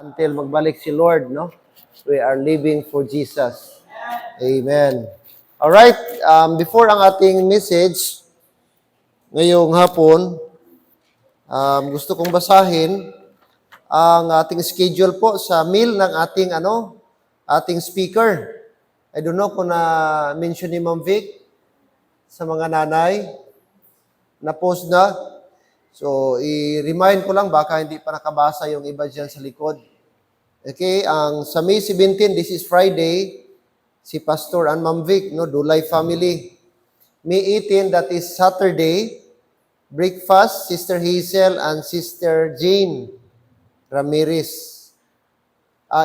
until magbalik si Lord, no? We are living for Jesus. Amen. All right, before ang ating message ngayong hapon, gusto kong basahin ang ating schedule po sa meal ng ating speaker. I don't know kung na-mention ni Ma'am Vic sa mga nanay, na-post na. So, i-remind ko lang, baka hindi pa nakabasa yung iba dyan sa likod. Okay, sa May 17, this is Friday, si Pastor and Ma'am Vic, no, Dulay family. May 18, that is Saturday, breakfast, Sister Hazel and Sister Jane Ramirez.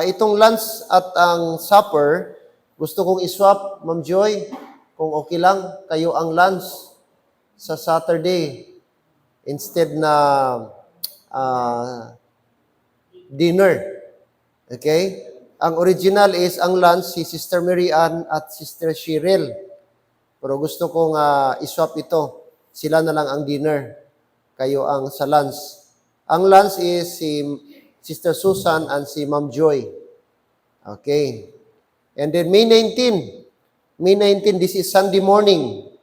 Itong lunch at ang supper, gusto kong iswap, Ma'am Joy, kung okay lang, kayo ang lunch sa Saturday instead na dinner. Okay? Ang original is ang lunch si Sister Mary Ann at Sister Cheryl. Pero gusto kong iswap ito. Sila na lang ang dinner. Kayo ang sa lunch. Ang lunch is si Sister Susan and si Ma'am Joy. Okay. And then May 19, this is Sunday morning.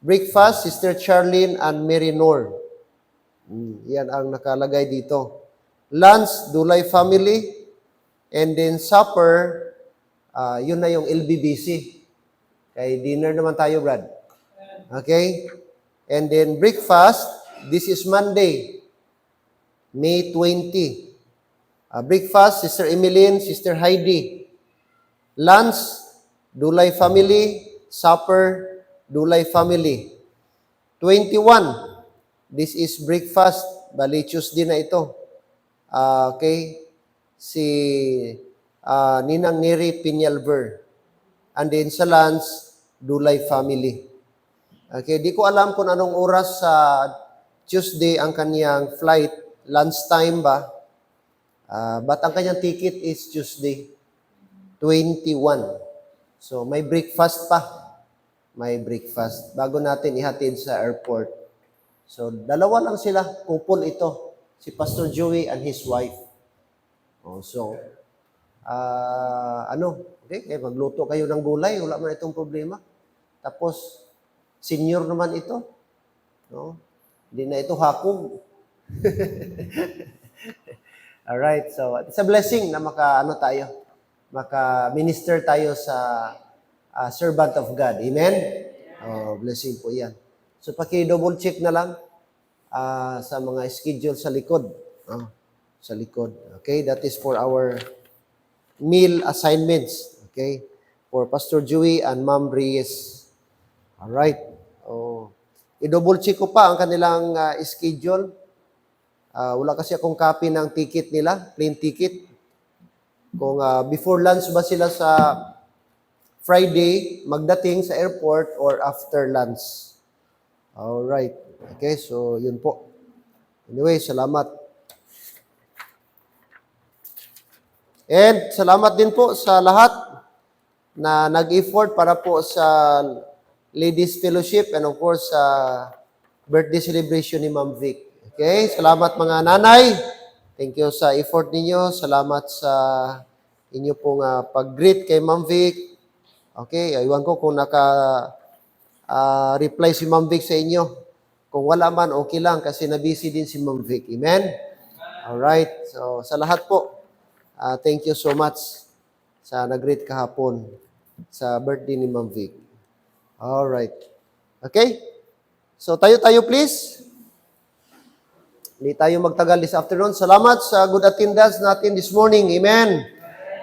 Breakfast, Sister Charlene and Mary Nor. Yan ang nakalagay dito. Lunch, Dulay family. And then supper, yun na yung LBBC. Kay dinner naman tayo, Brad. Okay? And then breakfast, this is Monday, May 20. Breakfast, Sister Emeline, Sister Heidi. Lunch, Dulay family. Supper, Dulay family. 21, this is breakfast. Bali, Tuesday na ito. Okay? Si Ninang Neri Pinyalver. And then sa lunch, Dulay family. Okay, di ko alam kung anong oras sa Tuesday ang kanyang flight. Lunchtime ba? But ang kanyang ticket is Tuesday, 21. So may breakfast pa. May breakfast. Bago natin ihatid sa airport. So dalawa lang sila. Couple ito. Si Pastor Joey and his wife. So, okay, magluto kayo ng gulay, wala man itong problema. Tapos, senior naman ito. No? Hindi na ito hakog. Alright, so it's a blessing na maka-minister tayo sa servant of God. Amen? Blessing po yan. So, paki-double check na lang sa mga schedule sa likod. Sa likod. Okay, that is for our meal assignments. Okay, for Pastor Joey and Ma'am Reyes. Alright. I-double check ko pa ang kanilang schedule. Wala kasi akong copy ng ticket nila, plain ticket. Kung before lunch ba sila sa Friday, magdating sa airport or after lunch. Alright. Okay, so yun po. Anyway, salamat. And salamat din po sa lahat na nag-effort para po sa Ladies Fellowship and of course sa birthday celebration ni Ma'am Vic. Okay? Salamat mga nanay. Thank you sa effort ninyo. Salamat sa inyo pong pag-greet kay Ma'am Vic. Okay? Iwan ko kung reply si Ma'am Vic sa inyo. Kung wala man, okay lang kasi na-busy din si Ma'am Vic. Amen? Alright. So, sa lahat po, thank you so much sa nag-greet kahapon sa birthday ni Ma'am Vic. Alright. Okay? So, tayo please. Hindi tayo magtagal this afternoon. Salamat sa good attendance natin this morning. Amen.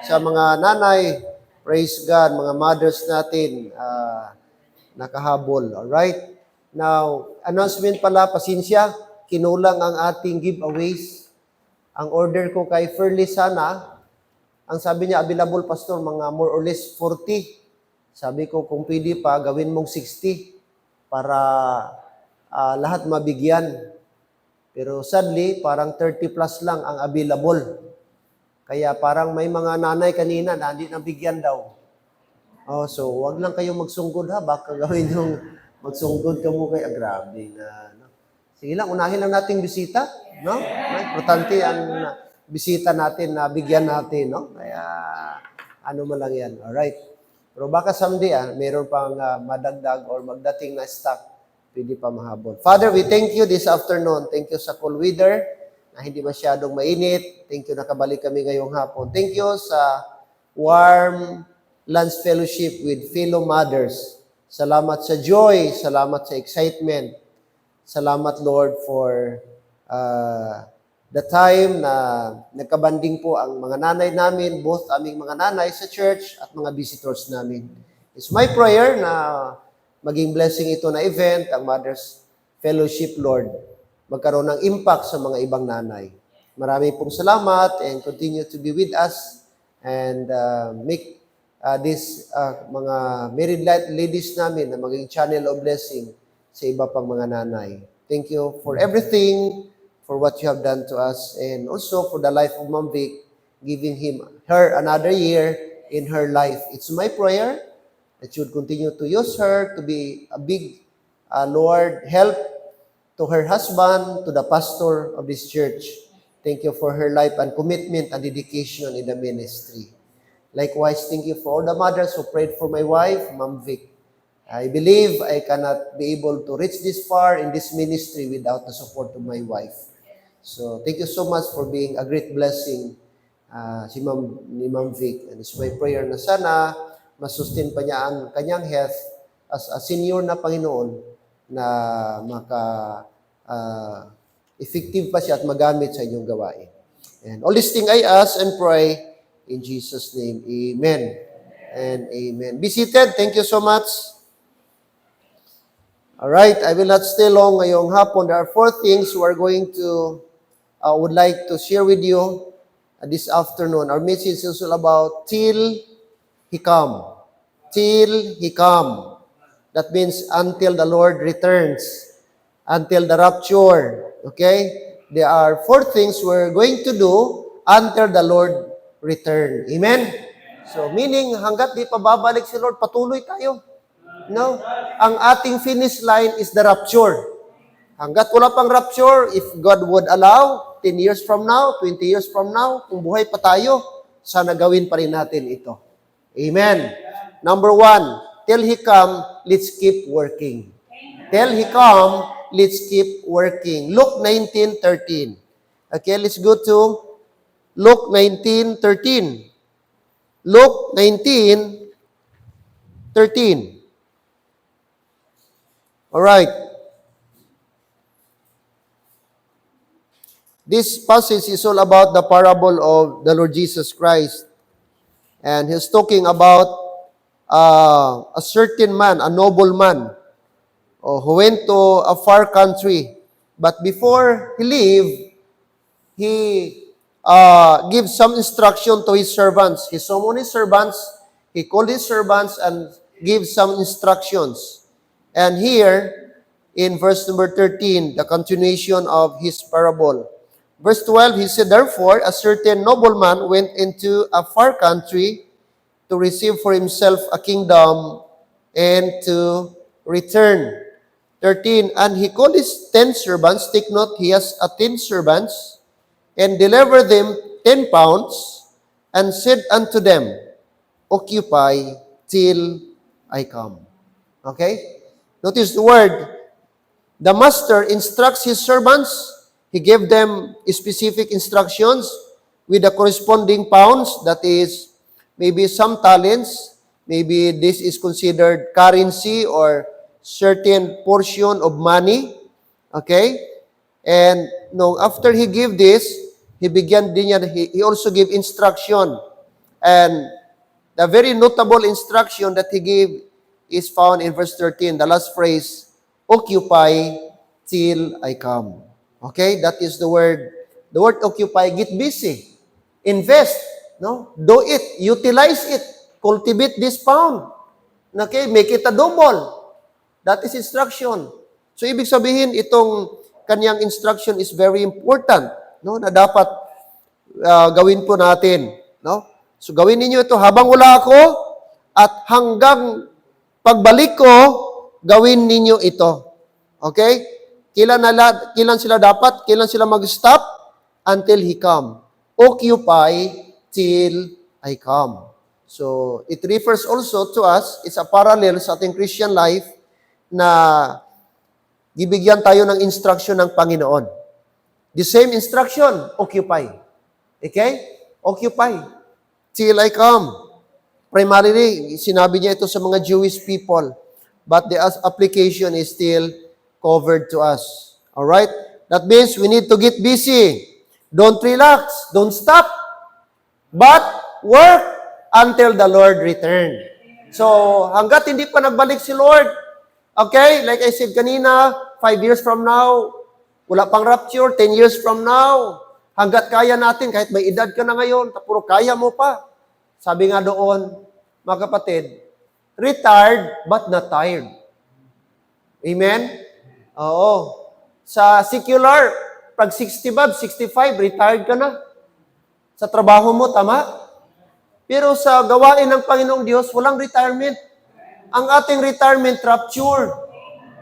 Sa mga nanay, praise God, mga mothers natin, nakahabol. Alright? Now, announcement pala, pasensya, kinulang ang ating giveaways. Ang order ko kay Ferly sana, ang sabi niya, available, Pastor, mga more or less 40. Sabi ko, kung pwede pa, gawin mong 60 para lahat mabigyan. Pero sadly, parang 30 plus lang ang available. Kaya parang may mga nanay kanina na hindi nabigyan daw. So wag lang kayong magsunggod ha, baka gawin yung magsunggod ka mo kay grabe na. No? Sige lang, unahin lang nating bisita. No? Importante ang bisita natin na bigyan natin, no? Kaya, ano man lang yan. Alright. Pero baka someday, mayroon pang madagdag or magdating na stock, pwede pa mahabol. Father, we thank you this afternoon. Thank you sa cool weather na hindi masyadong mainit. Thank you nakabalik kami ngayong hapon. Thank you sa warm lunch fellowship with fellow mothers. Salamat sa joy, salamat sa excitement. Salamat, Lord, for the time na nagkabanding po ang mga nanay namin, both aming mga nanay sa church at mga visitors namin. It's my prayer na maging blessing ito na event, ang Mother's Fellowship, Lord, magkaroon ng impact sa mga ibang nanay. Marami pong salamat and continue to be with us and make this mga married ladies namin na maging channel of blessing sa iba pang mga nanay. Thank you for everything, for what you have done to us, and also for the life of Ma'am Vic, giving her another year in her life. It's my prayer that you would continue to use her to be a big, Lord, help to her husband, to the pastor of this church. Thank you for her life and commitment and dedication in the ministry. Likewise, thank you for all the mothers who prayed for my wife, Ma'am Vic. I believe I cannot be able to reach this far in this ministry without the support of my wife. So, thank you so much for being a great blessing ni Ma'am Vic. And it's my prayer na sana masustain pa niya ang kanyang health as a senior na Panginoon na effective pa siya at magamit sa inyong gawain. And all these things I ask and pray in Jesus' name. Amen and amen. Be seated. Thank you so much. All right, I will not stay long ngayong hapon. There are 4 things we are going to, would like to share with you this afternoon. Our message is all about till He come. Till He come. That means until the Lord returns. Until the rapture. Okay? There are 4 things we're going to do until the Lord return. Amen? So, meaning, hanggat di pa babalik si Lord, patuloy tayo. No? Ang ating finish line is the rapture. Hanggat wala pang rapture, if God would allow, 10 years from now, 20 years from now, kung buhay pa tayo, sana gawin pa rin natin ito. Amen. Number 1, till He come, let's keep working. Till He come, let's keep working. Luke 19:13. Okay, let's go to Luke 19:13. Luke 19:13. All right. This passage is all about the parable of the Lord Jesus Christ. And he's talking about a certain man, a noble man, who went to a far country. But before he left, he gives some instruction to his servants. He summoned his servants, he called his servants and gives some instructions. And here, in verse number 13, the continuation of his parable. Verse 12, he said, therefore, a certain nobleman went into a far country to receive for himself a kingdom and to return. 13, and he called his 10 servants, take note, he has 10 servants, and delivered them 10 pounds, and said unto them, occupy till I come. Okay? Notice the word. The master instructs his servants. He gave them specific instructions with the corresponding pounds. That is, maybe some talents. Maybe this is considered currency or certain portion of money. Okay? And no, after he gave this, he also gave instruction. And the very notable instruction that he gave is found in verse 13, the last phrase, occupy till I come. Okay, that is the word. The word occupy, get busy, invest, no? Do it, utilize it, cultivate this pound. Okay, make it a double. That is instruction. So, ibig sabihin, itong kanyang instruction is very important, no? Na dapat gawin po natin, no? So, gawin ninyo ito habang wala ako at hanggang pagbalik ko, gawin ninyo ito. Okay? Kailan sila mag-stop? Until He come. occupy till I come. So, it refers also to us, it's a parallel sa ating Christian life na gibigyan tayo ng instruction ng Panginoon. The same instruction, occupy. Okay? Occupy till I come. Primarily, sinabi niya ito sa mga Jewish people, but the application is still covered to us. Alright? That means we need to get busy. Don't relax. Don't stop. But work until the Lord return. So, hanggat hindi pa nagbalik si Lord, okay, like I said kanina, 5 years from now, wala pang rapture, 10 years from now, hanggat kaya natin, kahit may edad ka na ngayon, puro kaya mo pa. Sabi nga doon, mga kapatid, retired but not tired. Amen? Oo. Sa secular, pag 60 ba, 65, retired ka na. Sa trabaho mo, tama? Pero sa gawain ng Panginoong Diyos, walang retirement. Ang ating retirement, rapture.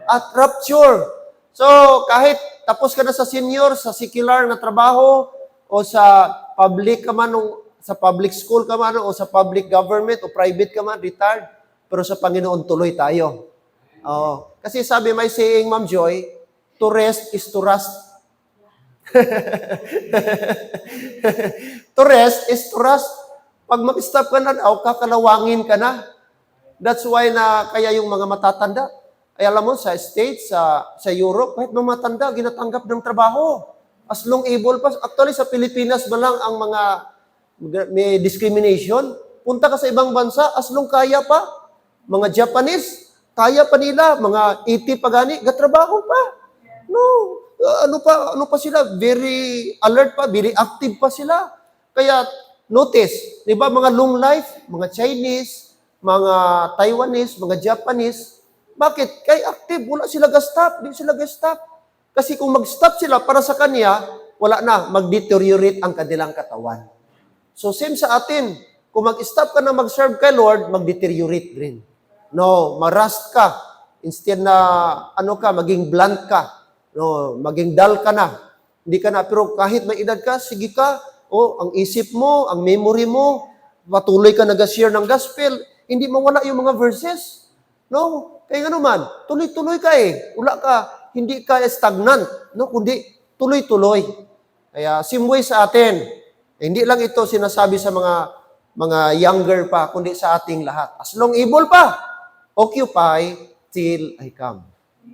At rapture. So, kahit tapos ka na sa senior, sa secular na trabaho, o sa public ka man, sa public school ka man, o sa public government, o private ka man, retired. Pero sa Panginoon, tuloy tayo. Kasi sabi, may saying, Ma'am Joy, to rest is to rust. To rest is to rust. Pag mag-stop ka na, kakalawangin ka na. That's why na kaya yung mga matatanda, ay alam mo, sa States, sa Europe, kahit mga matanda, ginatanggap ng trabaho. As long able pa. Actually, sa Pilipinas ba lang ang mga may discrimination? Punta ka sa ibang bansa, as long kaya pa. Mga Japanese, kaya pa nila. Mga 80 pa gani, gatrabaho pa. No. Ano pa sila? Very alert pa, very active pa sila. Kaya, notice, di ba mga long life, mga Chinese, mga Taiwanese, mga Japanese, bakit? Kaya active, wala sila ga-stop, di sila ga-stop. Kasi kung mag-stop sila para sa kanya, wala na, mag-deteriorate ang kanilang katawan. So same sa atin, kung mag-stop ka na mag-serve kay Lord, mag-deteriorate rin. No, marust ka. Instead na, maging blunt ka. No, maging dull ka na. Hindi ka na, pero kahit may edad ka, sige ka, ang isip mo, ang memory mo, patuloy ka nag-share ng gospel, hindi mawala yung mga verses. No? Kaya nga naman, tuloy-tuloy ka eh. Wala ka, hindi ka stagnant. No? Kundi tuloy-tuloy. Kaya same way sa atin. Hindi lang ito sinasabi sa mga younger pa, kundi sa ating lahat. As long able pa, occupy till I come.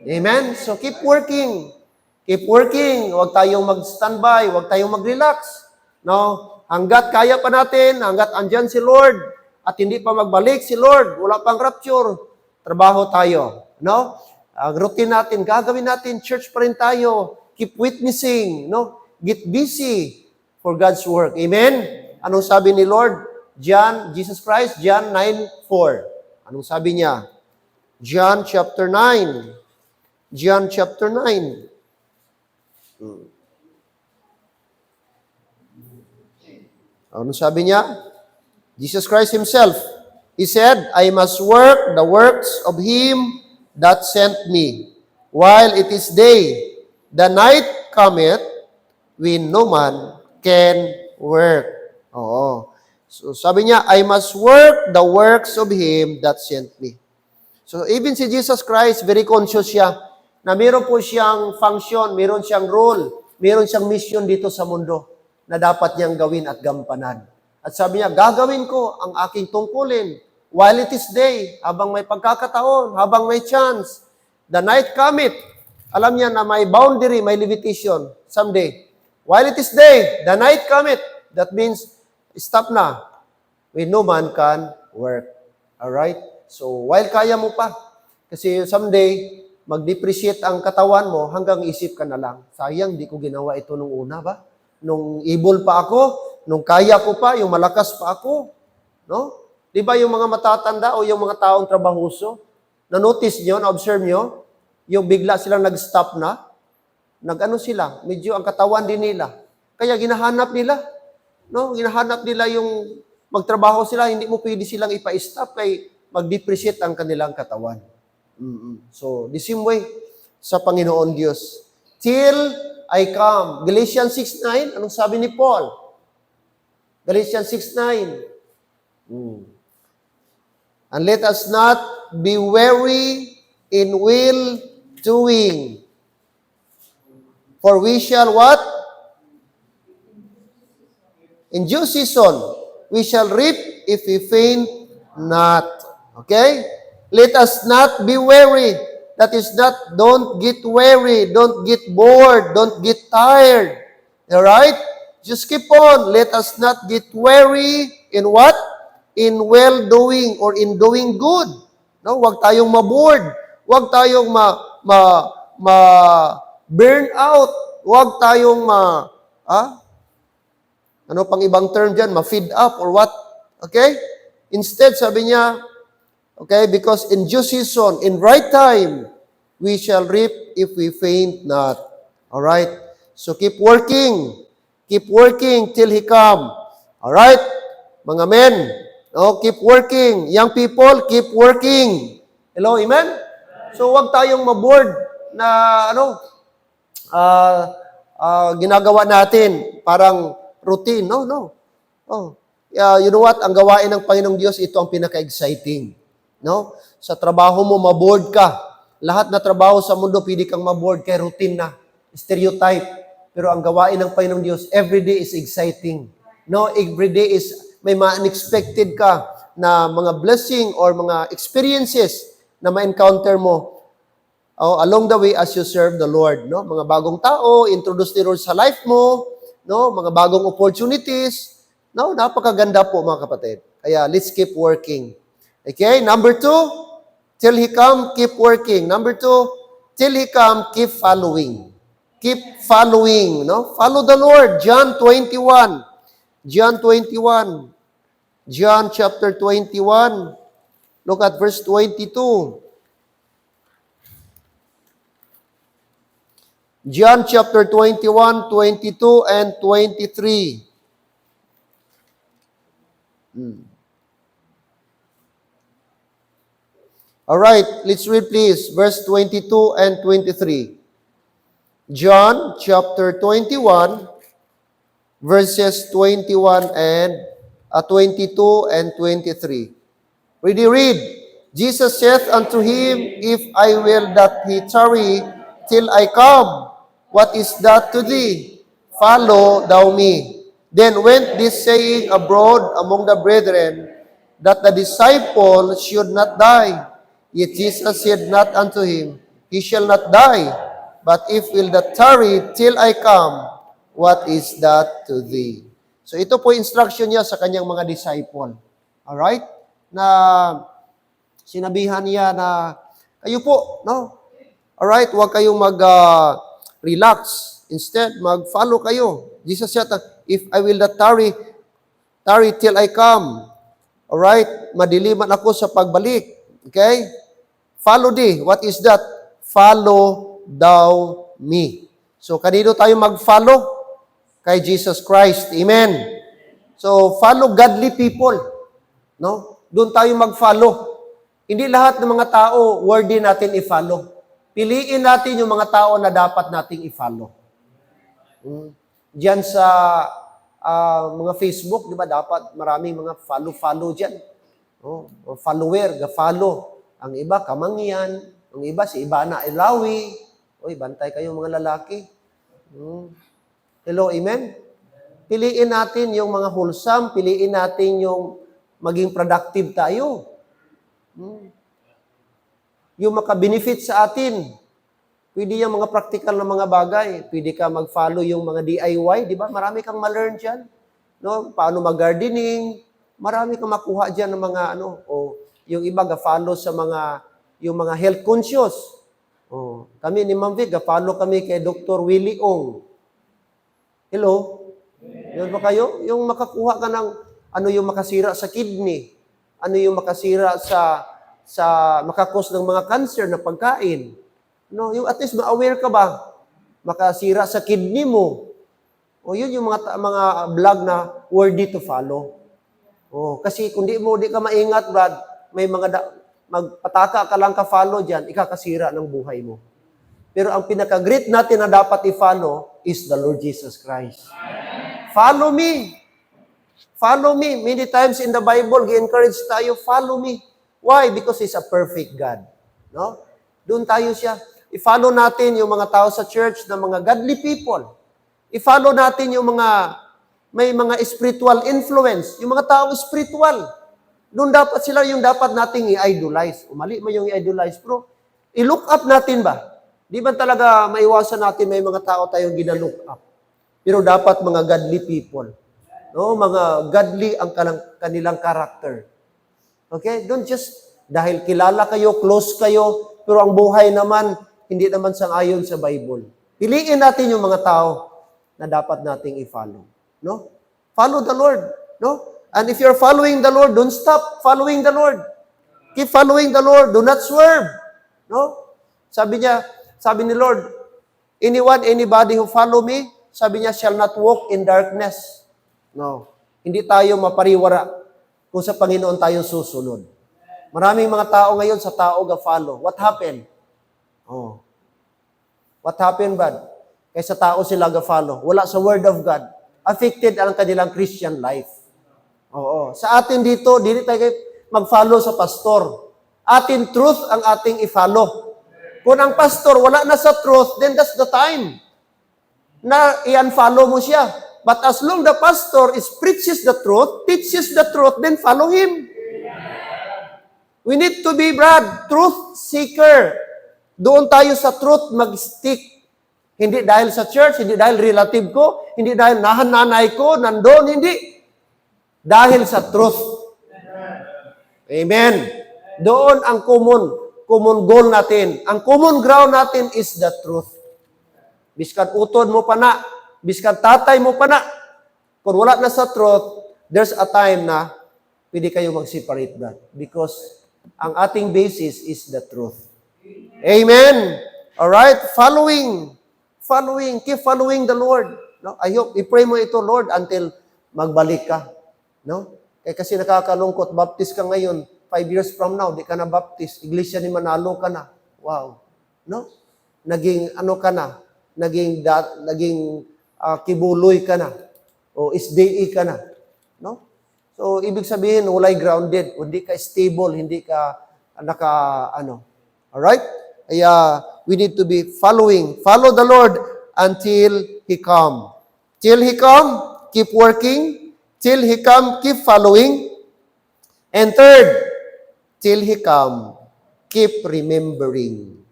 Amen? So keep working. Keep working. Huwag tayong mag-standby. Huwag tayong mag-relax. No? Hanggat kaya pa natin, hanggat andyan si Lord, at hindi pa magbalik si Lord, wala pang rapture, trabaho tayo. No? Ang routine natin, gagawin natin, church pa rin tayo, keep witnessing, no? Get busy for God's work. Amen? Anong sabi ni Lord? Jesus Christ, John 9:4. Anong sabi niya? John chapter 9. John chapter 9. Ano sabi niya? Jesus Christ Himself, He said, I must work the works of Him that sent me, while it is day. The night cometh, when no man can work. Oo. So sabi niya, I must work the works of Him that sent me. So even si Jesus Christ, very conscious siya na meron po siyang function, meron siyang role, meron siyang mission dito sa mundo na dapat niyang gawin at gampanan. At sabi niya, gagawin ko ang aking tungkulin while it is day, habang may pagkakataon, habang may chance. The night cometh. Alam niya na may boundary, may limitation someday. While it is day, the night cometh. That means, stop na. When no man can work. Alright? So, while kaya mo pa. Kasi someday, mag-depreciate ang katawan mo hanggang isip ka na lang. Sayang, di ko ginawa ito nung una ba? Nung able pa ako, nung kaya ko pa, yung malakas pa ako. No? Di ba yung mga matatanda o yung mga taong trabahoso, na-notice nyo, na-observe nyo, yung bigla silang nag-stop na, nag-ano sila, medyo ang katawan din nila. Kaya ginahanap nila, no? Ginahanap nila yung magtrabaho sila, hindi mo pwede silang ipa-stop kay mag-depreciate ang kanilang katawan. So, the same way sa Panginoon Diyos. Till I come. Galatians 6:9, anong sabi ni Paul? Galatians 6:9. And let us not be weary in well doing. For we shall what? In due season, we shall reap if we faint not. Okay? Let us not be weary. That is not, don't get weary, don't get bored, don't get tired. Alright? Just keep on. Let us not get weary in what? In well-doing or in doing good. No, wag tayong ma-bored. Wag tayong burn out. Wag tayong ano pang ibang term dyan? Ma-feed up or what? Okay? Instead, sabi niya, okay, because in due season, in right time, we shall reap if we faint not. Alright? So keep working. Keep working till He come. Alright? Mga men, keep working. Young people, keep working. Hello, amen? So wag tayong maboard na ginagawa natin parang routine. No. You know what? Ang gawain ng Panginoong Diyos, ito ang pinaka-exciting. No? Sa trabaho mo, maboard ka. Lahat na trabaho sa mundo, pwede kang maboard kay routine na. Stereotype. Pero ang gawain ng Panginoong Diyos, everyday is exciting. No? Everyday is, may ma-unexpected ka na mga blessing or mga experiences na ma-encounter mo along the way as you serve the Lord. No? Mga bagong tao, introduce ni Lord sa life mo, no? Mga bagong opportunities. No? Napakaganda po mga kapatid. Kaya let's keep working. Okay? Number 2, till He come, keep working. Number 2, till He come, keep following. Keep following. No? Follow the Lord. John 21. John 21. John chapter 21. Look at verse 22. John chapter 21, 22, and 23. All right, let's read please, verse 22 and 23. John chapter 21, verses 21 and 22 and 23. Read. Jesus saith unto him, If I will that he tarry till I come, what is that to thee? Follow thou me. Then went this saying abroad among the brethren, that the disciple should not die. Yet Jesus said not unto him, He shall not die, but if will that tarry till I come, what is that to thee? So ito po instruction niya sa kanyang mga disciple. Alright? Na sinabihan niya na, kayo po, no? Alright, huwag kayong mag-relax. Instead, mag-follow kayo. Jesus said, if I will not tarry till I come. Alright? Madiliman ako sa pagbalik. Okay? Follow thee. What is that? Follow thou me. So, kanino tayo mag-follow? Kay Jesus Christ. Amen. So, follow godly people. No? Doon tayo mag-follow. Hindi lahat ng mga tao worthy natin i-follow. Piliin natin yung mga tao na dapat nating i-follow. Diyan sa mga Facebook, di ba, dapat maraming mga follow dyan. Follower, ga-follow. Ang iba, kamangyan. Ang iba, si Ibana Ilawi. Uy, bantay kayo mga lalaki. Hello, amen? Piliin natin yung mga wholesome, piliin natin yung maging productive tayo. Yung maka-benefit sa atin. Pwede yung mga practical na mga bagay. Pwede ka mag-follow yung mga DIY, di ba? Marami kang ma-learn dyan. No? Paano mag-gardening. Marami kang makuha dyan ng mga yung iba ga-follow sa yung mga health conscious. Kami ni Ma'am Vic, ga-follow kami kay Dr. Willie Ong. Hello? Yun ba kayo? Yung makakuha ka ng yung makasira sa kidney. Ano yung makasira sa makakos ng mga cancer na pagkain. No, yung at least ma-aware ka ba? Makasira sa kidney mo. Yun yung mga vlog na worthy to follow. Kasi kung di ka maingat, Brad, may magpataka ka lang ka-follow dyan, ikakasira ng buhay mo. Pero ang pinaka-great natin na dapat i-follow is the Lord Jesus Christ. Follow me. Follow me. Many times in the Bible, gi-encourage tayo, follow me. Why? Because He's a perfect God. No? Doon tayo siya. I-follow natin yung mga tao sa church na mga godly people. I-follow natin yung mga may mga spiritual influence, yung mga taong spiritual. Doon dapat sila yung dapat nating i-idolize. Mali mo yung i-idolize, bro. I-look up natin ba? Di ba talaga maiwasan natin may mga tao tayong gina-look up? Pero dapat mga godly people. No, mga godly ang kanilang character. Okay? Don't just dahil kilala kayo, close kayo, pero ang buhay naman hindi naman sang-ayon sa Bible. Piliin natin yung mga tao na dapat nating i-follow. No? Follow the Lord. No? And if you're following the Lord, don't stop following the Lord. Keep following the Lord. Do not swerve. No? Sabi ni Lord, anybody who follow me, sabi niya, shall not walk in darkness. No. Hindi tayo mapariwara kung sa Panginoon tayo susunod. Maraming mga tao ngayon sa tao ga-follow. What happened? Oh. What happened, bad? Kaya sa tao sila ga-follow. Wala sa Word of God. Affected ang kanilang Christian life. Oo. Sa atin dito, dili tayo mag-follow sa pastor. Atin truth ang ating i-follow. Kung ang pastor wala na sa truth, then that's the time na i-unfollow mo siya. But as long the pastor preaches the truth, teaches the truth, then follow him. We need to be, truth seeker. Doon tayo sa truth mag-stick. Hindi dahil sa church, hindi dahil relative ko, hindi dahil nanay ko, nandoon, hindi. Dahil sa truth. Amen. Doon ang common goal natin. Ang common ground natin is the truth. Biskan utod mo pa na, biskan tatay mo pa na, kung wala na sa truth, there's a time na pwede kayo mag-separate that. Because ang ating basis is the truth. Amen? Alright? Following, keep following the Lord. No? I hope, i-pray mo ito, Lord, until magbalik ka. No? Kasi nakakalungkot, baptist ka ngayon, 5 years from now, di ka na baptist, iglesia ni Manalo ka na. Wow. No? Naging ka na, naging kibuloy ka na, o SDE ka na. No? So, ibig sabihin, walay grounded, hindi ka stable, hindi ka Alright? We need to be follow the Lord until He come. Till He come, keep working. Till He come, keep following. And third, till He come, keep remembering.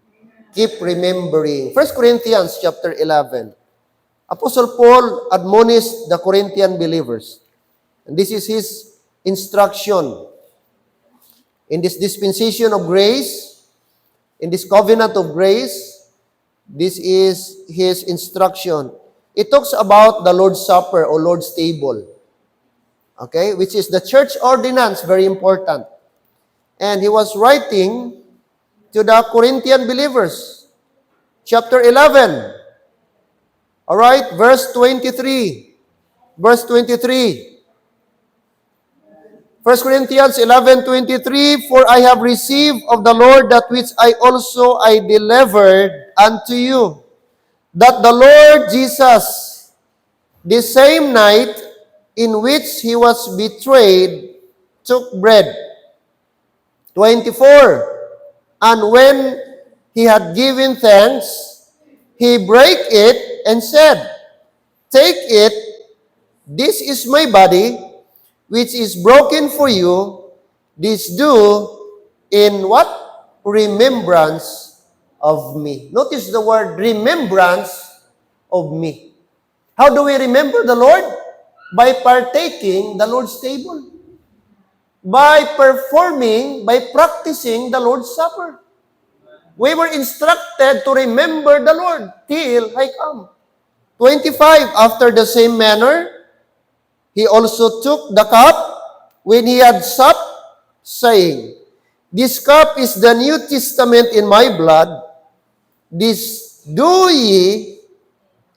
Keep remembering. 1 Corinthians chapter 11. Apostle Paul admonished the Corinthian believers. And this is his instruction. In this dispensation of grace, in this covenant of grace, this is his instruction. It talks about the Lord's Supper or Lord's table. Okay? Which is the church ordinance, very important. And he was writing to the Corinthian believers. Chapter 11. All right, verse 23. Verse 23. 1 Corinthians 11:23, for I have received of the Lord that which I delivered unto you, that the Lord Jesus, the same night in which He was betrayed, took bread. 24, and when He had given thanks, He brake it and said, take it, this is my body, which is broken for you. This do in what? Remembrance of me. Notice the word remembrance of me. How do we remember the Lord? By partaking the Lord's table. By practicing the Lord's Supper. We were instructed to remember the Lord till I come. 25, after the same manner, He also took the cup when He had supped, saying, this cup is the New Testament in my blood. This do ye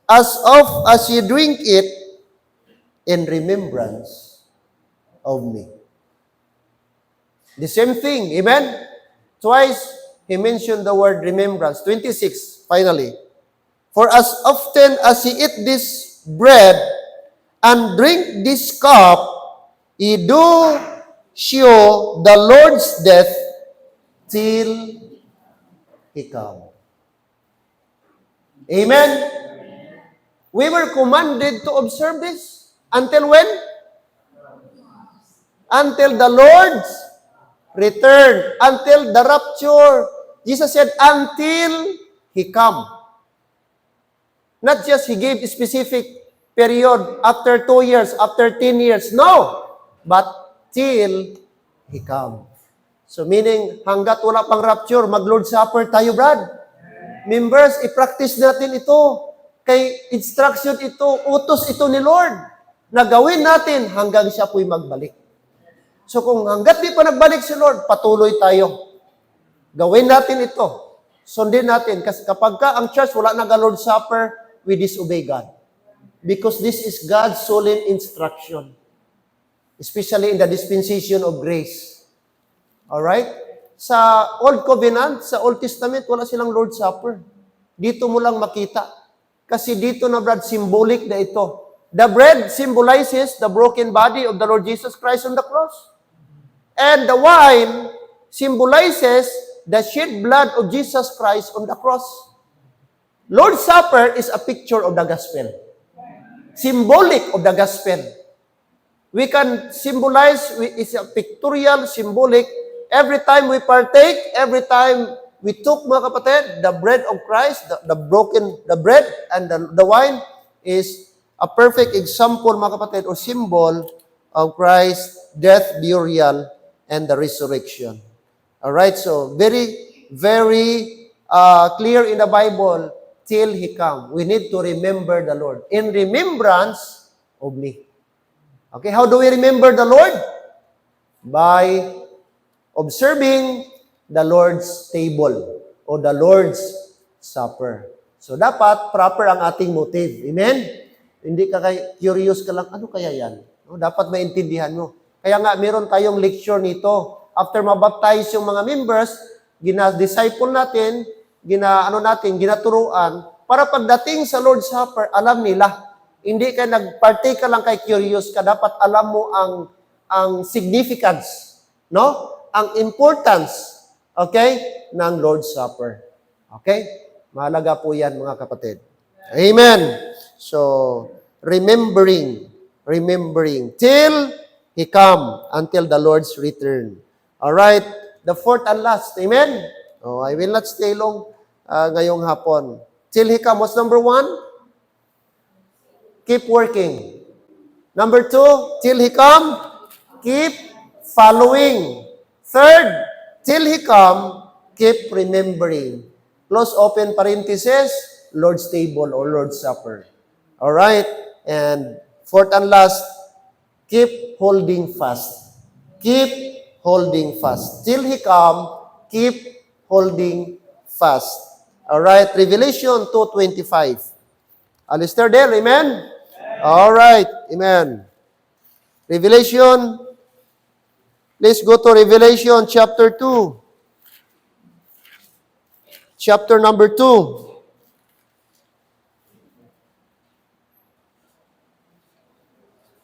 as oft as ye drink it in remembrance of me. The same thing, amen? Twice, He mentioned the word remembrance. 26, finally. For as often as ye eat this bread and drink this cup, He do show the Lord's death till He come. Amen? We were commanded to observe this. Until when? Until the Lord's return. Until the rapture. Jesus said, until He come. Not just He gave a specific period after 2 years, after 10 years. No. But till He come. So meaning, hanggat wala pang rapture, mag-Lord's Supper tayo, Brad. Members, i-practice natin ito. Kay instruction ito, utos ito ni Lord. Na gawin natin hanggang siya po'y magbalik. So kung hanggat di pa nagbalik si Lord, patuloy tayo. Gawin natin ito. Sundin natin. Kasi kapag ka ang church wala nag-Lord's Supper, we disobey God. Because this is God's solemn instruction. Especially in the dispensation of grace. Alright? Sa Old Covenant, sa Old Testament, wala silang Lord's Supper. Dito mo lang makita. Kasi dito na, Brad, symbolic na ito. The bread symbolizes the broken body of the Lord Jesus Christ on the cross. And the wine symbolizes the shed blood of Jesus Christ on the cross. Lord's Supper is a picture of the gospel. Symbolic of the gospel. We can symbolize, it's a pictorial, symbolic. Every time we partake, every time we took, mga kapatid, the bread of Christ, the bread and the wine is a perfect example, mga kapatid, or symbol of Christ's death, burial, and the resurrection. Alright, so very, very clear in the Bible, till He come. We need to remember the Lord. In remembrance of me. Okay, how do we remember the Lord? By observing the Lord's table o the Lord's Supper. So, dapat proper ang ating motive. Amen? Hindi ka curious ka lang, ano kaya yan? No, dapat maintindihan mo. Kaya nga, meron tayong lecture nito. After mabaptize yung mga members, gina-disciple natin, ginaturuan, para pagdating sa Lord's Supper, alam nila. Hindi ka nag-partake ka lang kay curious ka, dapat alam mo ang significance, no? Ang importance, okay, ng Lord's Supper. Okay? Mahalaga po yan, mga kapatid. Amen. So, remembering, till He come, until the Lord's return. Alright, the fourth and last, amen? Oh, I will not stay long ngayong hapon. Till He come, what's number 1? Keep working. Number 2, till He come, keep following. Third, till He come, keep remembering. Close open parenthesis, Lord's table or Lord's Supper. Alright? And fourth and last, keep holding fast. Keep holding fast. Till He come, keep holding fast. Alright? Revelation 2:25. Alistair there, amen? Alright, amen. Revelation, let's go to Revelation chapter 2. Chapter number 2.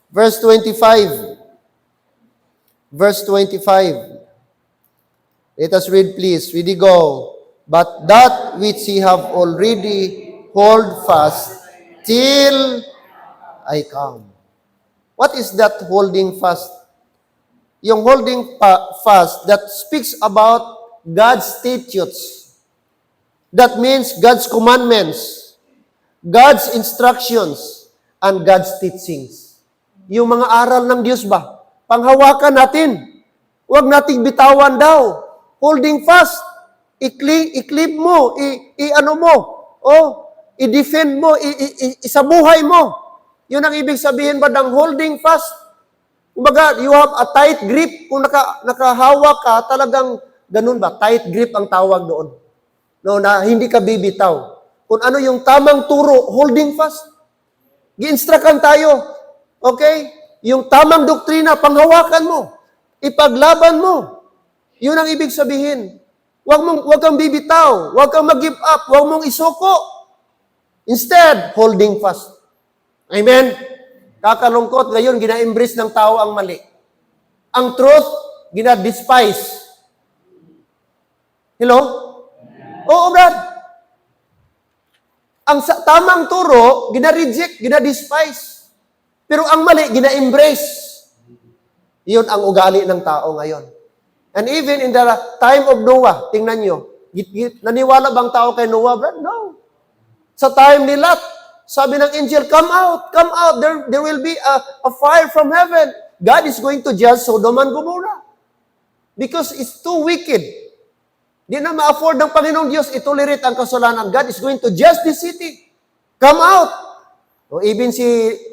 Verse 25. Verse 25. Let us read, please. Ready, go. But that which ye have already hold fast till I come. What is that holding fast? Yung holding fast that speaks about God's statutes. That means God's commandments, God's instructions, and God's teachings. Yung mga aral ng Diyos ba? Panghawakan natin. Huwag nating bitawan daw. Holding fast. I-clip mo. I-ano mo. I-defend mo. Isabuhay mo. Yun ang ibig sabihin ba ng holding fast? Kumbaga, you have a tight grip. Kung nakahawak ka, talagang ganun ba? Tight grip ang tawag doon. No, na hindi ka bibitaw. Kung ano yung tamang turo, holding fast. Gi-instructan tayo. Okay? Yung tamang doktrina, panghawakan mo. Ipaglaban mo. Yun ang ibig sabihin. Huwag kang bibitaw. Huwag kang mag-give up. Huwag mong isuko. Instead, holding fast. Amen? Kakalungkot ngayon, gina-embrace ng tao ang mali. Ang truth, ginadespise. Hello? Oo, Brad. Ang tamang turo, gina-reject, gina-despise. Pero ang mali, gina-embrace. Yun ang ugali ng tao ngayon. And even in the time of Noah, tingnan nyo, naniwala bang tao kay Noah, Brad? No. Sa time ni Lot, sabi ng angel, come out, there will be a fire from heaven. God is going to judge Sodom and Gomorrah. Because it's too wicked. Di na ma-afford ng Panginoong Diyos itolerate ang kasalanan. God is going to judge the city. Come out. O even si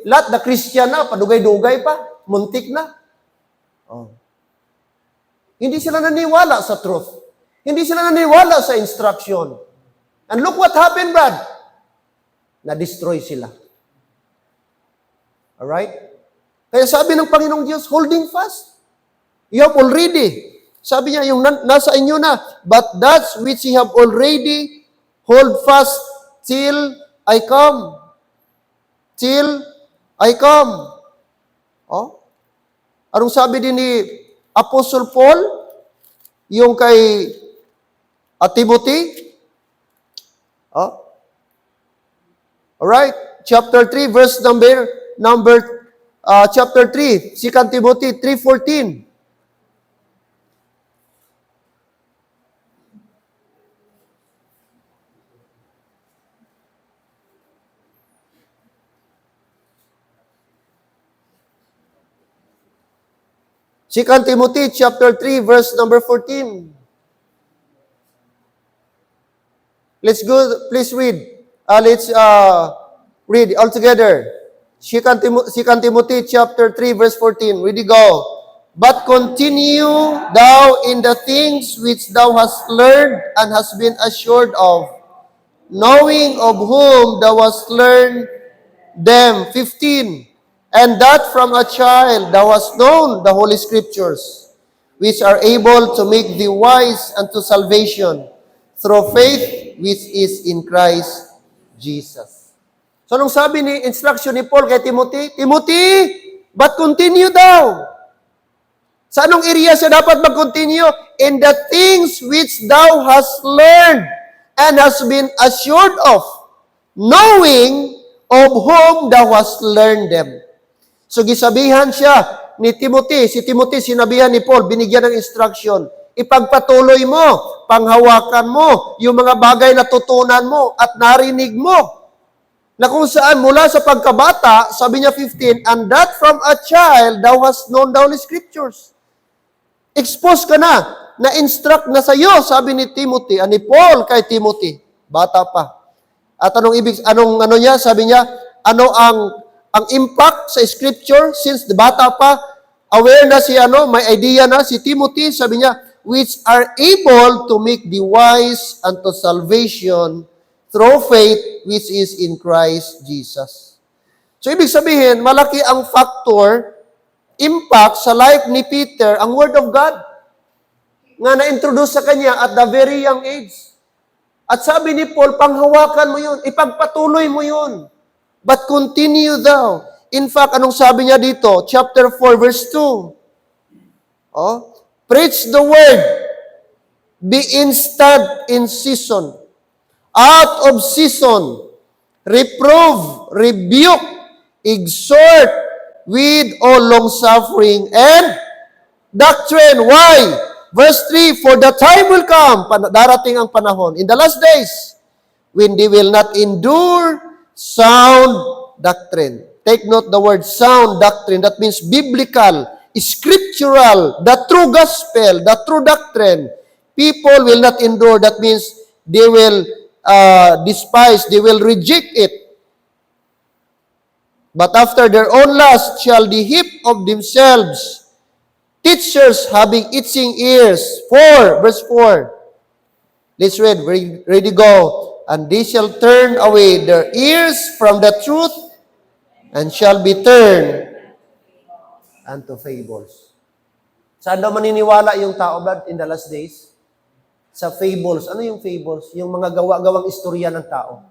Lot, the Christian na, padugay-dugay pa, muntik na. Oh. Hindi sila naniwala sa truth. Hindi sila naniwala sa instruction. And look what happened, Brad. Na-destroy sila. Alright? Kaya sabi ng Panginoong Diyos, holding fast. You have already. Sabi niya, yung nasa inyo na, but that which you have already, hold fast till I come. Till I come. Oh? Anong sabi din ni Apostle Paul, yung kay Timothy? Oh? Alright, chapter 3, verse chapter 3, 2 Timothy 3:14. Second Timothy chapter 3, verse number 14. Let's go, please read. Let's read all together. Second Timothy chapter 3, verse 14. Ready, go. But continue thou in the things which thou hast learned and hast been assured of, knowing of whom thou hast learned them. 15. And that from a child thou hast known the Holy Scriptures, which are able to make thee wise unto salvation, through faith which is in Christ Jesus. So, anong sabi ni instruction ni Paul kay Timothy? Timothy, but continue thou. Sa anong area siya dapat mag-continue? In the things which thou hast learned and hast been assured of, knowing of whom thou hast learned them. So, gisabihan siya ni Timothy. Si Timothy, sinabihan ni Paul, binigyan ng instruction. Ipagpatuloy mo, panghawakan mo, yung mga bagay na tutunan mo at narinig mo. Na kung saan, mula sa pagkabata, sabi niya 15, and that from a child thou hast known the Holy Scriptures. Expose ka na-instruct na sa iyo, sabi ni Timothy, ni Paul kay Timothy. Bata pa. At anong niya, sabi niya, ano ang impact sa Scripture, since the bata pa, aware na si may idea na si Timothy, sabi niya, which are able to make thee wise unto salvation through faith which is in Christ Jesus. So, ibig sabihin, malaki ang factor, impact sa life ni Peter, ang Word of God, nga na-introduce sa kanya at the very young age. At sabi ni Paul, panghawakan mo yun, ipagpatuloy mo yun. But continue thou. In fact, anong sabi niya dito? Chapter 4, verse 2. Oh, preach the word. Be instant in season. Out of season. Reprove, rebuke, exhort with all long-suffering and doctrine. Why? Verse 3, for the time will come, darating ang panahon, in the last days, when they will not endure sound doctrine. Take note the word sound doctrine. That means biblical, scriptural, the true gospel, the true doctrine. People will not endure. That means they will despise, they will reject it. But after their own lust shall they heap of themselves teachers having itching ears. 4, verse 4. Let's read. Ready, go. And they shall turn away their ears from the truth and shall be turned unto fables. Saan daw maniniwala yung tao, Brad, in the last days? Sa fables. Ano yung fables? Yung mga gawa-gawang istorya ng tao.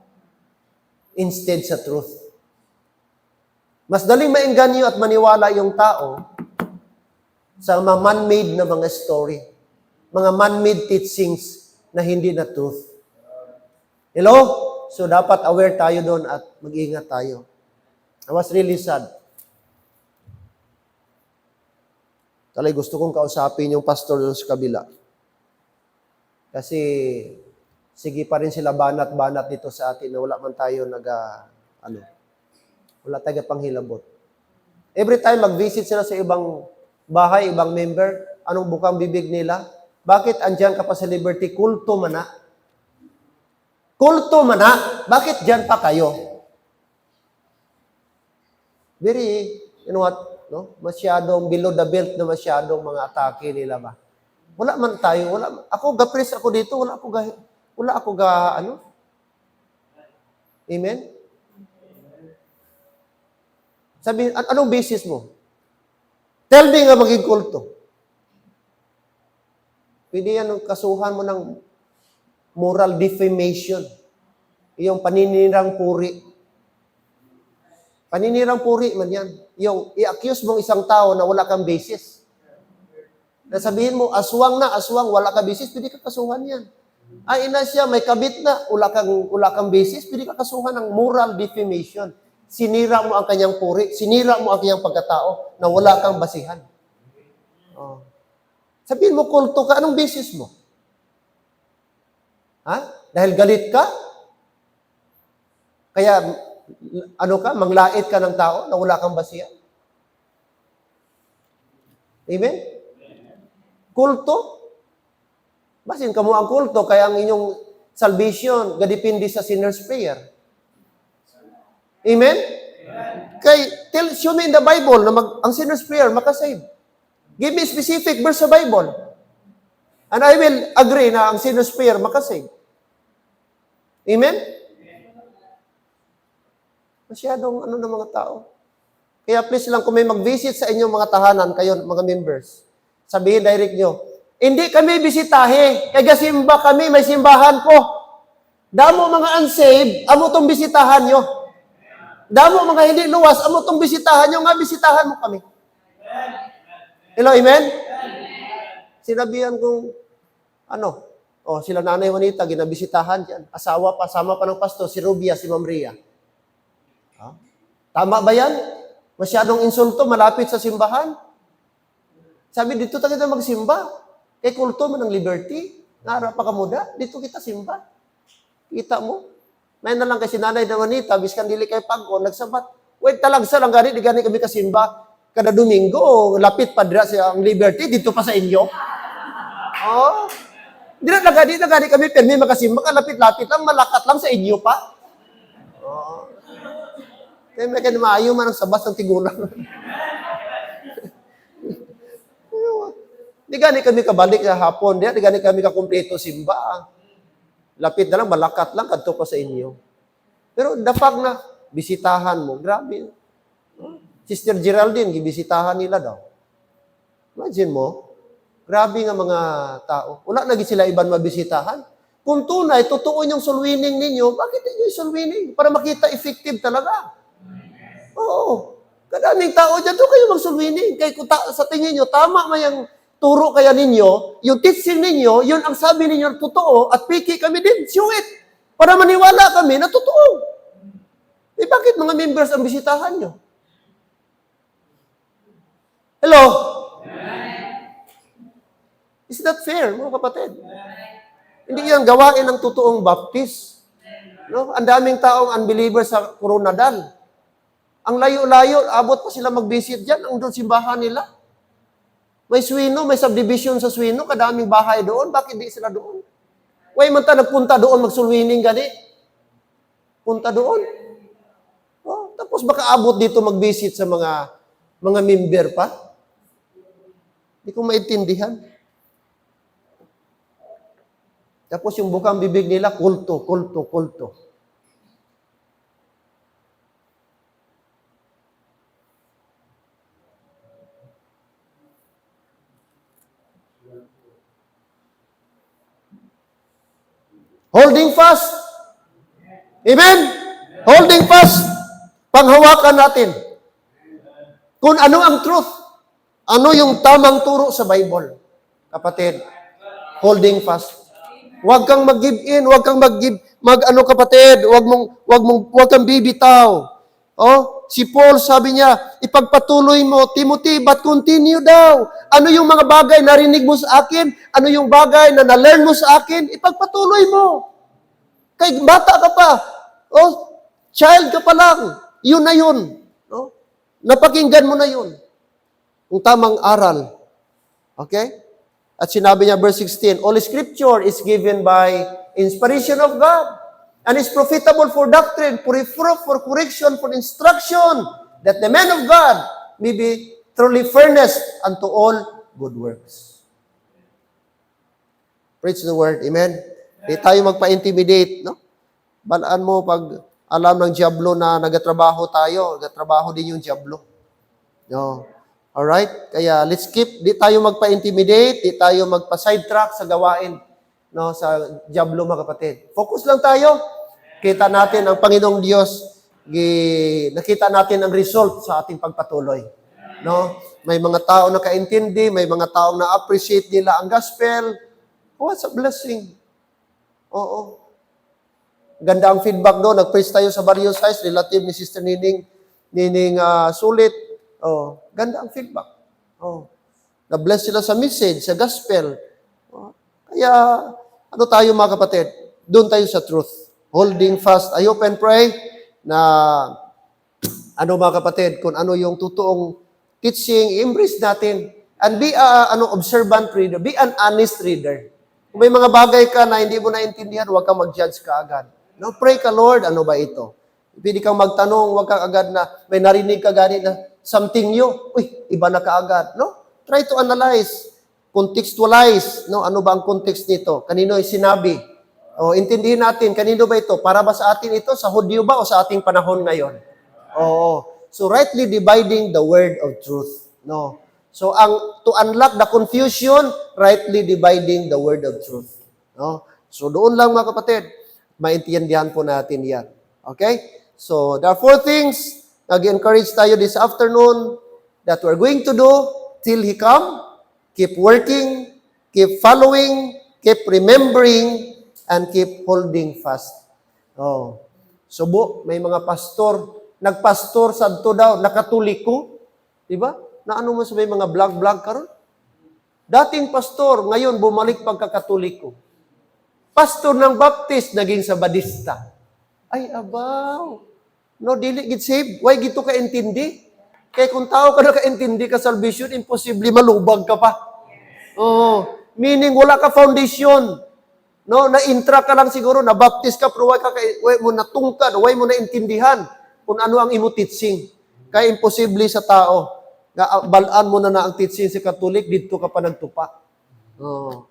Instead sa truth. Mas daling maengganyo at maniwala yung tao sa mga man-made na mga story, mga man-made teachings na hindi na truth. Hello? So, dapat aware tayo doon at mag-ingat tayo. I was really sad. Talay, gusto kong kausapin yung pastor doon sa kabila. Kasi, sige pa rin sila banat-banat dito sa atin na wala man tayo wala tayo panghilabot. Every time mag-visit sila sa ibang bahay, ibang member, anong bukang bibig nila? Bakit andyan ka pa sa Liberty? Kulto man na. Kulto man na. Bakit dyan pa kayo? Very, you know what? No? Masyadong below the belt na masyadong mga atake nila ba? Wala man tayo. Ako, gapres ako dito. Wala ako Amen? Sabi, anong basis mo? Tell me nga maging kulto. Pwede yan ang kasuhan mo ng moral defamation. Yung paninirang puri. Paninirang puri man yan. Yung i-accuse mong isang tao na wala kang basis. Nasabihin mo, aswang, wala kang basis, pwede ka kasuhan yan. Ay, ina siya, may kabit na, wala kang basis, pwede ka kasuhan ng moral defamation. Sinira mo ang kanyang puri, sinira mo ang kanyang pagkatao na wala kang basihan. Oh. Sabihin mo, kulto ka, anong basis mo? Ha? Dahil galit ka? Kaya, manglait ka ng tao na wala kang basihan? Amen? Kulto? Basin ka mo ang kulto, kaya ang inyong salvation, gadipindi sa sinner's prayer. Amen? Show me in the Bible na ang sinner's prayer, makasave. Give me specific verse sa Bible. And I will agree na ang sinner's prayer makasave. Amen? Masyadong ng mga tao. Kaya please lang, kung may mag-visit sa inyong mga tahanan, kayo, mga members, sabihin direct nyo, hindi kami bisitahe, kaya simba kami, may simbahan ko. Damo mga unsaved, amo tong bisitahan nyo. Damo mga hindi luwas, amo tong bisitahan nyo, nga bisitahan mo kami. Hello, amen? Sinabihan kong, sila Nanay Juanita, ginabisitahan dyan. Asawa pa, sama pa ng pastor, si Rubia, si Ma'am Ria. Tama ba yan? Masyadong insulto, malapit sa simbahan. Sabi, dito tayo na magsimba. Kay kulto mo ng Liberty. Nara pa kamuda, dito kita simba. Kita mo? May na lang kasi Nanay Juanita, biskan dili kay pag-o, nagsabat. Wait, talagsa lang gani, di gani kami kasimba. Kada Domingo, lapit pa dira sa ang Liberty, dito pa sa inyo. Oh. Di na gani kami, permi makasimba, kalapit-lapit lang, malakat lang sa inyo pa. Oh. Kaya may maayo man ang sabas ng tigulang. Di gani kami kabalik sa hapon, di gani kami kakumpleto simba. Lapit na lang, malakat lang, kadto pa sa inyo. Pero the fact na, bisitahan mo, grabe. Sister Geraldine, gibisitahan nila daw. Imagine mo, grabe nga mga tao. Wala lagi sila iban mabisitahan. Kung tunay, totoo yung soul winning ninyo, bakit ninyo yung soul winning? Para makita effective talaga. Oo. Kadaming tao dyan, doon kayo mag-soul winning. Kaya sa tingin nyo, tama man yung turo kaya ninyo, yung teaching ninyo, yun ang sabi ninyo totoo, at piki kami din, show it. Para maniwala kami na totoo. Bakit mga members ang bisitahan nyo? Hello? Is that fair, mga kapatid? Hindi yan gawain ng totoong baptist. No? Ang daming taong unbeliever sa Coronadal. Ang layo-layo, abot pa sila mag-visit dyan, ang doon simbahan nila. May Swino, may subdivision sa Swino, kadaming bahay doon, bakit di sila doon? Way man ta nagpunta doon, mag-sulwining gani. Punta doon. Oh, tapos baka abot dito mag-visit sa mga member pa. Hindi ko maintindihan. Tapos yung bukang bibig nila, kulto, kulto, kulto. Holding fast. Amen? Holding fast. Panghawakan natin. Kung ano ang truth. Ano yung tamang turo sa Bible? Kapatid, holding fast. Huwag kang mag-give in, huwag kang mag-ano kapatid, huwag kang bibitaw. Oh, si Paul sabi niya, ipagpatuloy mo, Timothy, but continue daw. Ano yung mga bagay na narinig mo sa akin? Ano yung bagay na na-learn mo sa akin? Ipagpatuloy mo. Kay bata ka pa. Oh, child ka pa lang. Yun na yun. No? Napakinggan mo na yun. Yung tamang aral. Okay? At sinabi niya, verse 16, all scripture is given by inspiration of God and is profitable for doctrine, for reproof, for correction, for instruction, that the man of God may be truly furnished unto all good works. Preach the word. Amen? Di tayo magpa-intimidate, no? Balaan mo pag alam ng diablo na nagatrabaho tayo, nagatrabaho din yung diablo. No? Alright? Kaya let's keep, di tayo magpa-intimidate, di tayo magpa-sidetrack sa gawain, no, sa diablo mga kapatid. Focus lang tayo. Kita natin ang Panginoong Diyos, nakita natin ang result sa ating pagpatuloy. No? May mga tao na kaintindi, may mga tao na appreciate nila ang gospel. What a blessing. Oo. Ganda ang feedback doon. Nag-preach tayo sa Barrio Size, relative ni Sister Nining Sulit. Oh, ganda ang feedback. Oh. Na-bless sila sa message, sa gospel. Oh. Kaya, ano tayo mga kapatid? Doon tayo sa truth. Holding fast. I hope and pray na, ano mga kapatid, kung ano yung totoong teaching, embrace natin. And be observant reader. Be an honest reader. Kung may mga bagay ka na hindi mo naintindihan, huwag kang mag-judge ka agad. No, pray ka, Lord, ano ba ito? Pwede kang magtanong, huwag kang agad na, may narinig ka ganit na, something new, iba na kaagad. No? Try to analyze, contextualize. No? Ano ba ang context nito? Kanino ay sinabi? O, intindihin natin, kanino ba ito? Para ba sa atin ito? Sa Hudyo ba o sa ating panahon ngayon? Oo. So, rightly dividing the word of truth. No? So, to unlock the confusion, rightly dividing the word of truth. No? So, doon lang mga kapatid, maintindihan po natin yan. Okay? So, there are 4 things nag-encourage tayo this afternoon that we're going to do till He come. Keep working, keep following, keep remembering, and keep holding fast. Oh. Subo, may mga pastor, nagpastor sadto daw, nakatuliko. Diba? Na ano mo sa may mga vlog karon? Dating pastor, ngayon bumalik pagkakatuliko. Pastor ng Baptist, naging Sabadista. Ay, abaw. No, dili gid save. Why gito ka intindi? Kaya kung tao ka na ka-intindi ka salvation, imposible malubag ka pa. Oo. Meaning, wala ka foundation. No, na-intra ka lang siguro, na-baptist ka, pero why mo natungkad, why mo naintindihan kung ano ang imo teaching. Kaya imposible sa tao. Balaan mo na ang teaching sa Katolik, dito ka pa nagtupa. Oo.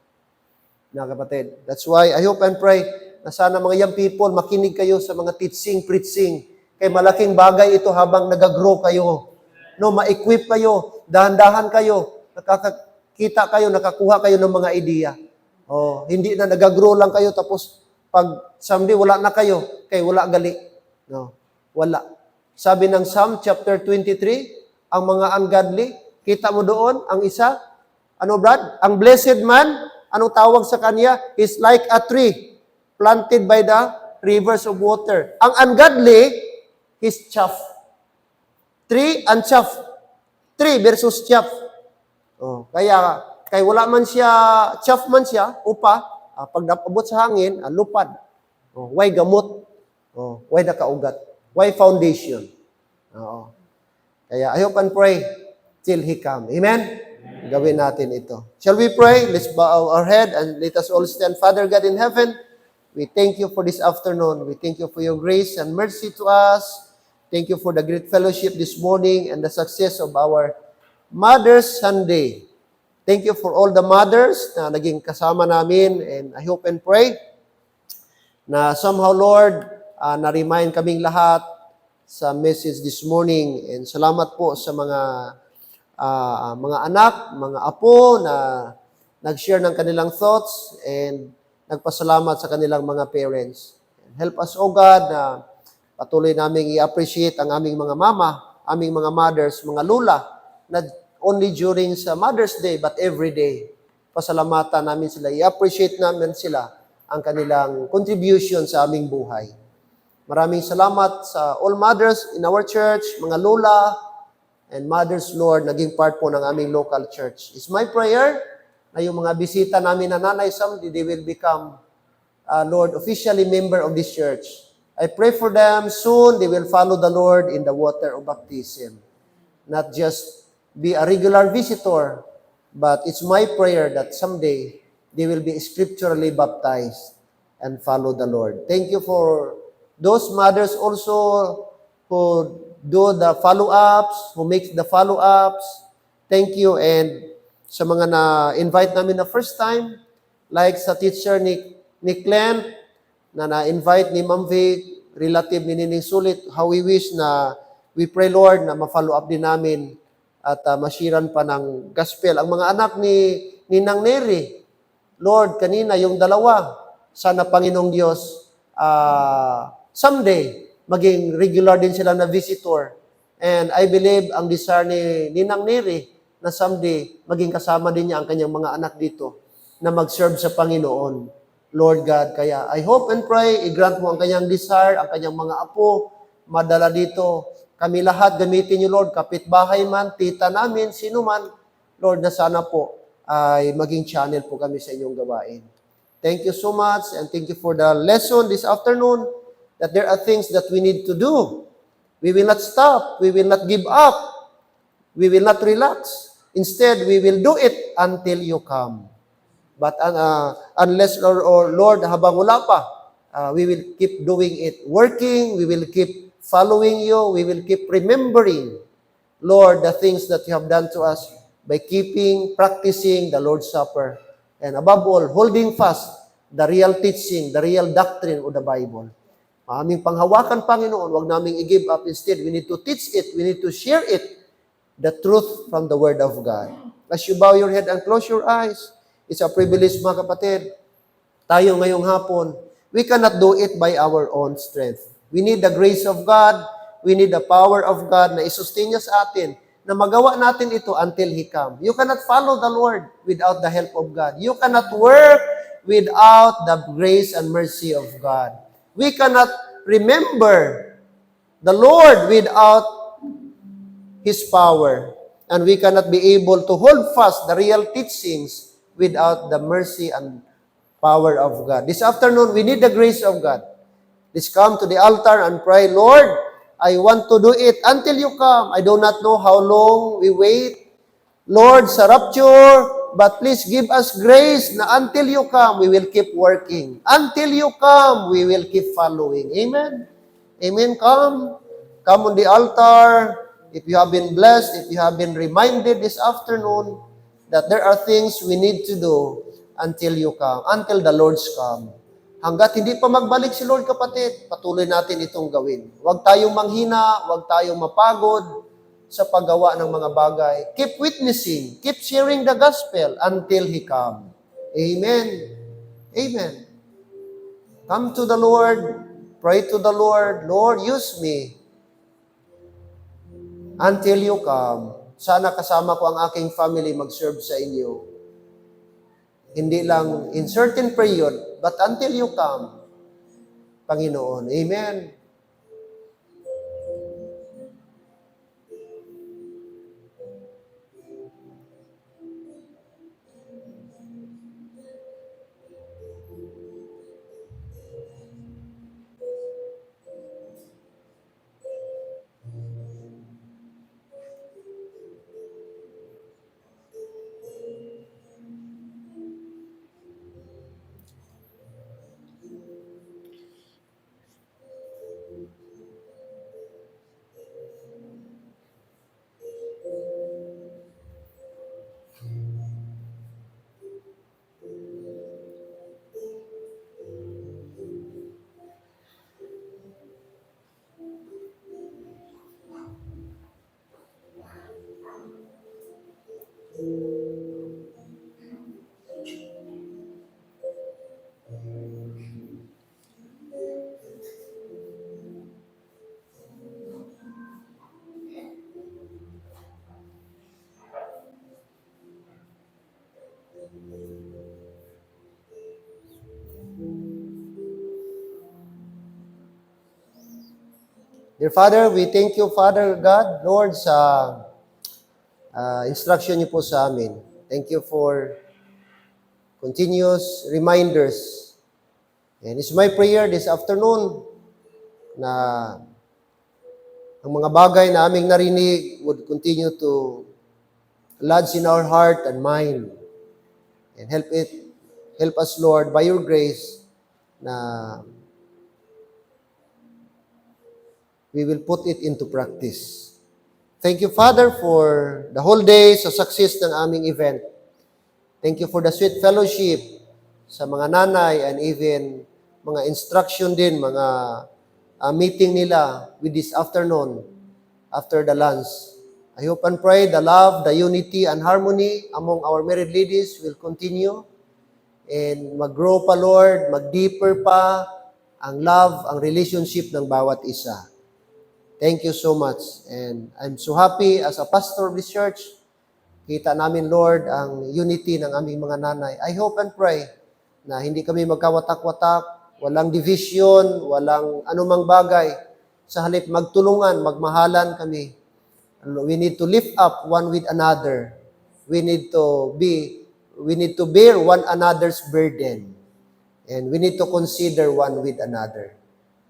Na kapatid. That's why I hope and pray na sana mga young people, makinig kayo sa mga teaching, preaching. Kaya malaking bagay ito habang nag-grow kayo. No, ma-equip kayo, dahan-dahan kayo, nakakita kayo, nakakuha kayo ng mga idea. Oh, hindi na nag-grow lang kayo tapos pag someday wala na kayo, kaya wala gali. No, wala. Sabi ng Psalm chapter 23, ang mga ungodly, kita mo doon, ang isa, ano Brad? Ang blessed man, anong tawag sa kanya? Is like a tree planted by the rivers of water. Ang ungodly, his chaff. Tree and chaff. Tree versus chaff. Oh, kaya wala man siya, chaff man siya, upa, pag napabot sa hangin, lupad. Oh, why gamot? Oh, why nakaugat? Why foundation? Oo. Kaya I hope and pray till He come. Amen? Gawin natin ito. Shall we pray? Let's bow our head and let us all stand. Father God in heaven, we thank you for this afternoon. We thank you for your grace and mercy to us. Thank you for the great fellowship this morning and the success of our Mother's Sunday. Thank you for all the mothers na naging kasama namin, and I hope and pray na somehow, Lord, na-remind kaming lahat sa message this morning. And salamat po sa mga anak, mga apo na nag-share ng kanilang thoughts and nagpasalamat sa kanilang mga parents. And help us, O God, na patuloy naming i-appreciate ang aming mga mama, aming mga mothers, mga lula, na only during sa Mother's Day, but every day. Pasalamatan namin sila, i-appreciate namin sila ang kanilang contribution sa aming buhay. Maraming salamat sa all mothers in our church, mga lola and mothers, Lord, naging part po ng aming local church. It's my prayer na yung mga bisita namin na nanay, someday they will become, Lord, officially member of this church. I pray for them soon, they will follow the Lord in the water of baptism. Not just be a regular visitor, but it's my prayer that someday they will be scripturally baptized and follow the Lord. Thank you for those mothers also who do the follow-ups, who make the follow-ups. Thank you. And sa mga na-invite namin na first time, like sa teacher ni Clint, na na-invite ni Ma'am Vic, relative ni Nining Sulit, how we wish na we pray, Lord, na ma-follow up din namin at masiran pa ng gospel. Ang mga anak ni Ninang Neri, Lord, kanina yung dalawa, sana Panginoong Diyos, someday, maging regular din sila na visitor. And I believe ang desire ni Ninang Neri na someday, maging kasama din niya ang kanyang mga anak dito na mag-serve sa Panginoon. Lord God, kaya I hope and pray, i-grant mo ang kanyang desire, ang kanyang mga apo, madala dito. Kami lahat, gamitin niyo, Lord, kapitbahay man, tita namin, sino man, Lord, na sana po ay maging channel po kami sa inyong gawain. Thank you so much, and thank you for the lesson this afternoon, that there are things that we need to do. We will not stop. We will not give up. We will not relax. Instead, we will do it until you come. But unless, Lord, habang wala pa, we will keep doing it. Working, we will keep following you. We will keep remembering, Lord, the things that you have done to us by practicing the Lord's Supper. And above all, holding fast the real teaching, the real doctrine of the Bible. Aming panghawakan, Panginoon, huwag naming i-give up. Instead, we need to teach it, we need to share it, the truth from the Word of God. As you bow your head and close your eyes, it's a privilege, mga kapatid. Tayo ngayong hapon, we cannot do it by our own strength. We need the grace of God, we need the power of God na isustain niya sa atin, na magawa natin ito until He come. You cannot follow the Lord without the help of God. You cannot work without the grace and mercy of God. We cannot remember the Lord without His power. And we cannot be able to hold fast the real teachings without the mercy and power of God. This afternoon, we need the grace of God. Let's come to the altar and pray, Lord, I want to do it until you come. I do not know how long we wait, Lord, sa rapture, but please give us grace na until you come, we will keep working. Until you come, we will keep following. Amen? Amen? Come on the altar. If you have been blessed, if you have been reminded this afternoon that there are things we need to do until you come, until the Lord's come. Hanggat hindi pa magbalik si Lord, kapatid, patuloy natin itong gawin. Huwag tayong manghina, huwag tayong mapagod sa paggawa ng mga bagay. Keep witnessing, keep sharing the gospel until He come. Amen. Amen. Come to the Lord, pray to the Lord, Lord, use me until you come. Sana kasama ko ang aking family mag-serve sa inyo. Hindi lang in certain period, but until you come, Panginoon. Amen. Dear Father, we thank you, Father God, Lord, sa instruction niyo po sa amin. Thank you for continuous reminders. And it's my prayer this afternoon na ang mga bagay na aming narinig would continue to lodge in our heart and mind. And help us, Lord, by your grace, na we will put it into practice. Thank you, Father, for the whole day sa success ng aming event. Thank you for the sweet fellowship sa mga nanay and even mga instruction din, mga meeting nila with this afternoon after the lunch. I hope and pray the love, the unity, and harmony among our married ladies will continue and mag-grow pa, Lord, mag-deeper pa ang love, ang relationship ng bawat isa. Thank you so much. And I'm so happy as a pastor of this church. Kita namin, Lord, ang unity ng aming mga nanay. I hope and pray na hindi kami magkawatak-watak, walang division, walang anumang bagay. Sa halip magtulungan, magmahalan kami. We need to lift up one with another. We need to bear one another's burden. And we need to consider one with another.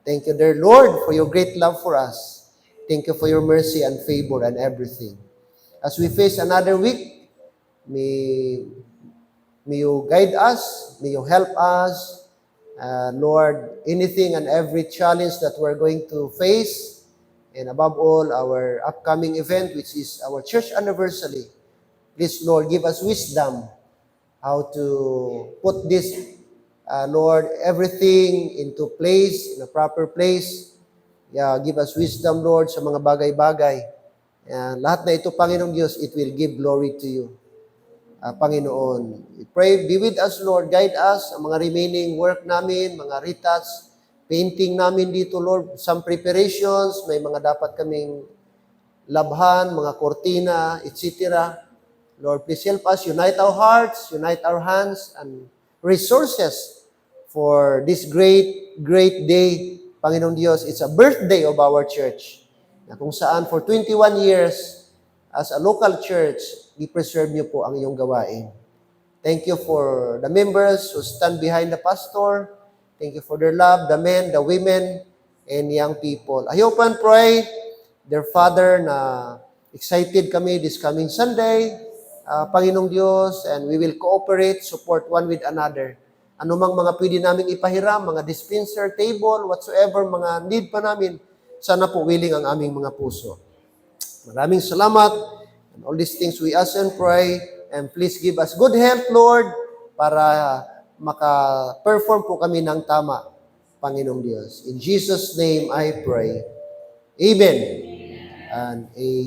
Thank you, dear Lord, for your great love for us. Thank you for your mercy and favor and everything. As we face another week, may you guide us, may you help us, Lord, anything and every challenge that we're going to face, and above all, our upcoming event, which is our church anniversary. Please, Lord, give us wisdom how to put this, Lord, everything into place, in a proper place. Give us wisdom, Lord, sa mga bagay-bagay. Lahat na ito, Panginoong Diyos, it will give glory to you, Panginoon. We pray, be with us, Lord, guide us, ang mga remaining work namin, mga retouch, painting namin dito, Lord, some preparations, may mga dapat kaming labhan, mga kortina, etc. Lord, please help us, unite our hearts, unite our hands, and resources for this great, great day. Panginoong Diyos, it's a birthday of our church, na kung saan for 21 years, as a local church, i-preserve niyo po ang iyong gawain. Thank you for the members who stand behind the pastor. Thank you for their love, the men, the women, and young people. I hope and pray, dear Father, na excited kami this coming Sunday, Panginoong Diyos, and we will cooperate, support one with another. Anumang mga pwede namin ipahiram, mga dispenser, table, whatsoever, mga need pa namin, sana po willing ang aming mga puso. Maraming salamat. And all these things we ask and pray. And please give us good health, Lord, para maka-perform po kami ng tama, Panginoong Diyos. In Jesus' name I pray. Amen. And amen.